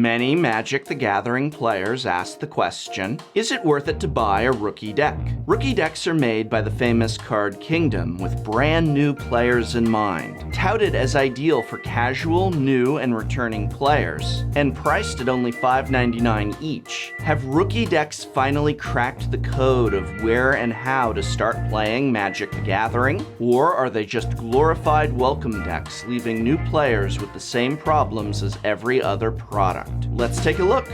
Many Magic the Gathering players ask the question, is it worth it to buy a rookie deck? Rookie decks are made by the famous Card Kingdom with brand new players in mind, touted as ideal for casual, new, and returning players, and priced at only $5.99 each. Have rookie decks finally cracked the code of where and how to start playing Magic the Gathering? Or are they just glorified welcome decks, leaving new players with the same problems as every other product? Let's take a look.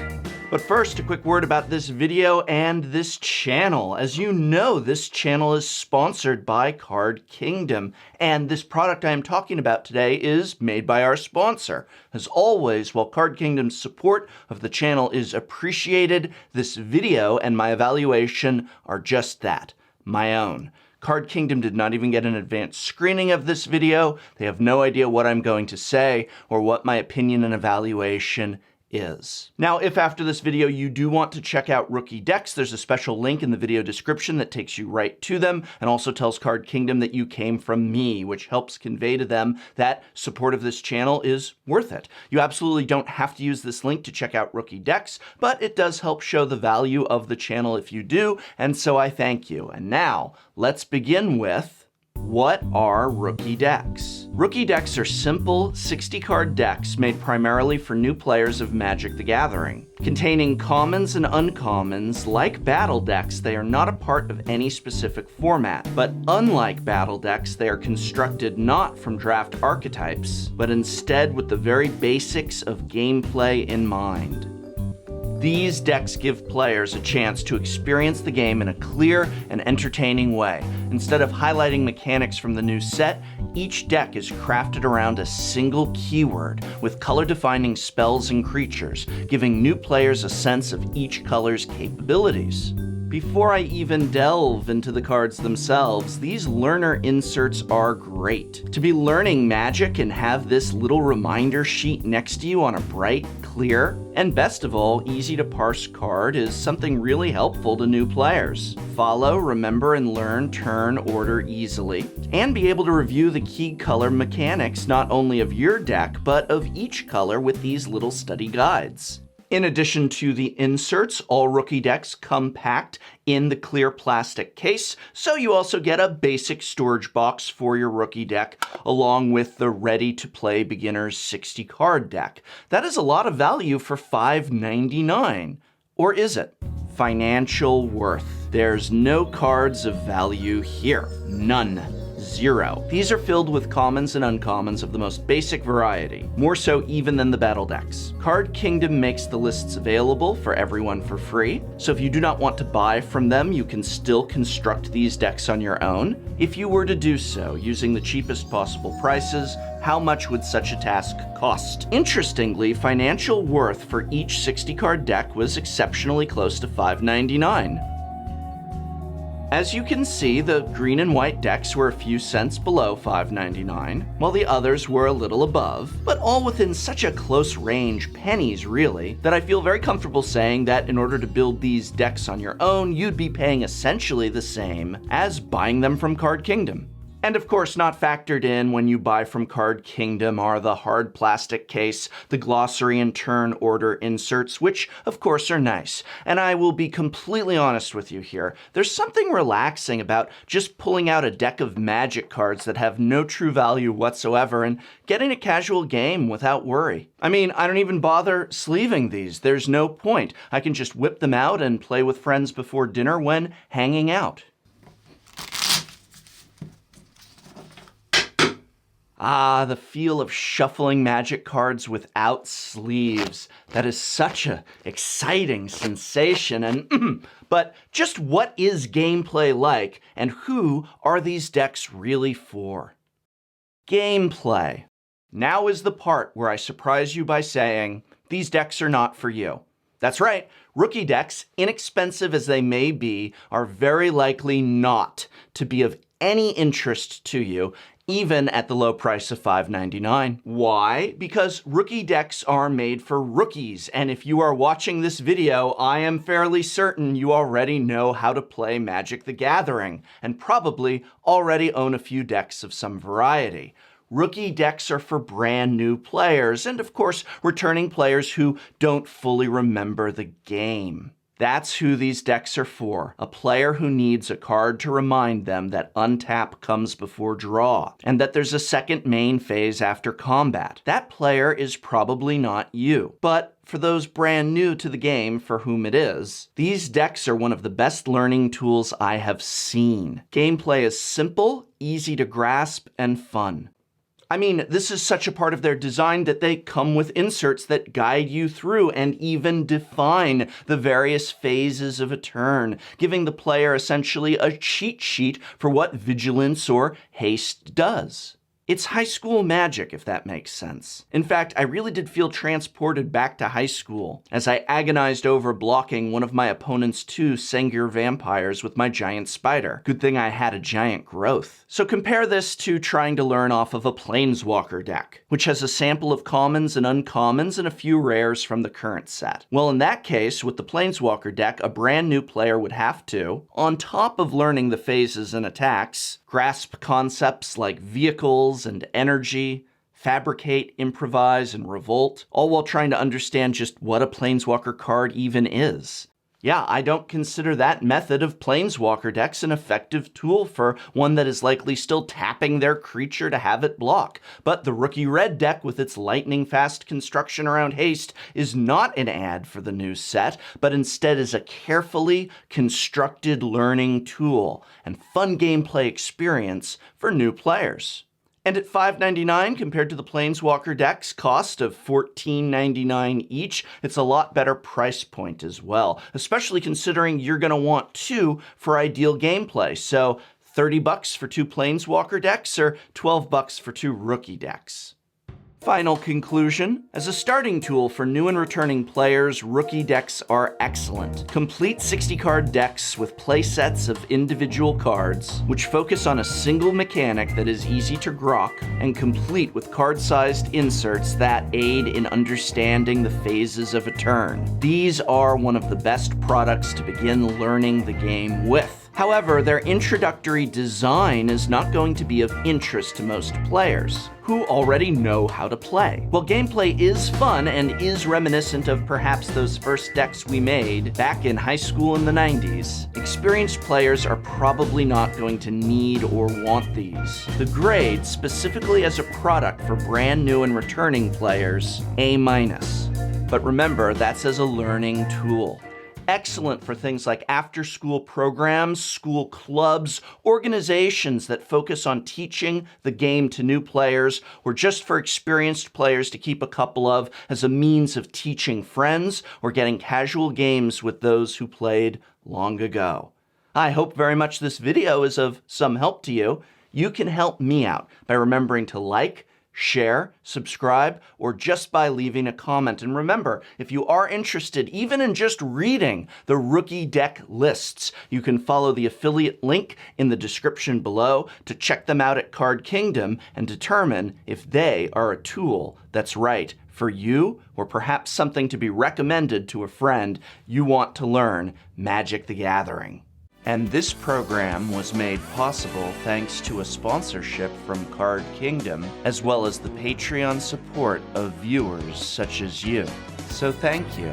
But first, a quick word about this video and this channel. As you know, this channel is sponsored by Card Kingdom, and this product I am talking about today is made by our sponsor. As always, while Card Kingdom's support of the channel is appreciated, this video and my evaluation are just that, my own. Card Kingdom did not even get an advanced screening of this video. They have no idea what I'm going to say or what my opinion and evaluation is. Now, if after this video you do want to check out rookie decks, there's a special link in the video description that takes you right to them and also tells Card Kingdom that you came from me, which helps convey to them that support of this channel is worth it. You absolutely don't have to use this link to check out rookie decks, but it does help show the value of the channel if you do, and so I thank you. And now, let's begin with what are rookie decks? Rookie decks are simple 60-card decks made primarily for new players of Magic the Gathering. Containing commons and uncommons, like battle decks, they are not a part of any specific format. But unlike battle decks, they are constructed not from draft archetypes, but instead with the very basics of gameplay in mind. These decks give players a chance to experience the game in a clear and entertaining way. Instead of highlighting mechanics from the new set, each deck is crafted around a single keyword with color-defining spells and creatures, giving new players a sense of each color's capabilities. Before I even delve into the cards themselves, these learner inserts are great. To be learning Magic and have this little reminder sheet next to you on a bright, clear, and best of all, easy to parse card is something really helpful to new players. Follow, remember, and learn turn order easily, and be able to review the key color mechanics not only of your deck, but of each color with these little study guides. In addition to the inserts, all rookie decks come packed in the clear plastic case, so you also get a basic storage box for your rookie deck, along with the ready-to-play beginner's 60-card deck. That is a lot of value for $5.99. Or is it? Financial worth. There's no cards of value here. None. Zero. These are filled with commons and uncommons of the most basic variety, more so even than the battle decks. Card Kingdom makes the lists available for everyone for free, so if you do not want to buy from them, you can still construct these decks on your own. If you were to do so, using the cheapest possible prices, how much would such a task cost? Interestingly, financial worth for each 60-card deck was exceptionally close to $5.99. As you can see, the green and white decks were a few cents below $5.99, while the others were a little above, but all within such a close range, pennies really, that I feel very comfortable saying that in order to build these decks on your own, you'd be paying essentially the same as buying them from Card Kingdom. And of course, not factored in when you buy from Card Kingdom are the hard plastic case, the glossary and turn order inserts, which of course are nice. And I will be completely honest with you here. There's something relaxing about just pulling out a deck of Magic cards that have no true value whatsoever and getting a casual game without worry. I mean, I don't even bother sleeving these. There's no point. I can just whip them out and play with friends before dinner when hanging out. Ah, the feel of shuffling Magic cards without sleeves. That is such an exciting sensation. And but just what is gameplay like, and who are these decks really for? Gameplay. Now is the part where I surprise you by saying, these decks are not for you. That's right, rookie decks, inexpensive as they may be, are very likely not to be of any interest to you, even at the low price of $5.99. Why? Because rookie decks are made for rookies, and if you are watching this video, I am fairly certain you already know how to play Magic the Gathering, and probably already own a few decks of some variety. Rookie decks are for brand new players, and of course, returning players who don't fully remember the game. That's who these decks are for, a player who needs a card to remind them that untap comes before draw, and that there's a second main phase after combat. That player is probably not you, but for those brand new to the game for whom it is, these decks are one of the best learning tools I have seen. Gameplay is simple, easy to grasp, and fun. I mean, this is such a part of their design that they come with inserts that guide you through and even define the various phases of a turn, giving the player essentially a cheat sheet for what vigilance or haste does. It's high school magic, if that makes sense. In fact, I really did feel transported back to high school as I agonized over blocking one of my opponent's 2 Sengir vampires with my giant spider. Good thing I had a giant growth. So compare this to trying to learn off of a Planeswalker deck, which has a sample of commons and uncommons and a few rares from the current set. Well, in that case, with the Planeswalker deck, a brand new player would have to, on top of learning the phases and attacks, grasp concepts like vehicles and energy, fabricate, improvise, and revolt, all while trying to understand just what a Planeswalker card even is. Yeah, I don't consider that method of Planeswalker decks an effective tool for one that is likely still tapping their creature to have it block. But the Rookie Red deck with its lightning-fast construction around haste is not an ad for the new set, but instead is a carefully constructed learning tool and fun gameplay experience for new players. And at $5.99 compared to the Planeswalker deck's cost of $14.99 each, it's a lot better price point as well, especially considering you're going to want 2 for ideal gameplay. So $30 for 2 Planeswalker decks or $12 for 2 rookie decks. Final conclusion, as a starting tool for new and returning players, rookie decks are excellent. Complete 60-card decks with playsets of individual cards, which focus on a single mechanic that is easy to grok, and complete with card-sized inserts that aid in understanding the phases of a turn. These are one of the best products to begin learning the game with. However, their introductory design is not going to be of interest to most players, who already know how to play. While gameplay is fun and is reminiscent of perhaps those first decks we made back in high school in the 90s, experienced players are probably not going to need or want these. The grade, specifically as a product for brand new and returning players, A-. But remember, that's as a learning tool. Excellent for things like after-school programs, school clubs, organizations that focus on teaching the game to new players, or just for experienced players to keep a couple of as a means of teaching friends or getting casual games with those who played long ago. I hope very much this video is of some help to you. You can help me out by remembering to like, share, subscribe, or just by leaving a comment. And remember, if you are interested even in just reading the rookie deck lists, you can follow the affiliate link in the description below to check them out at Card Kingdom and determine if they are a tool that's right for you, or perhaps something to be recommended to a friend you want to learn Magic the Gathering. And this program was made possible thanks to a sponsorship from Card Kingdom, as well as the Patreon support of viewers such as you. So thank you.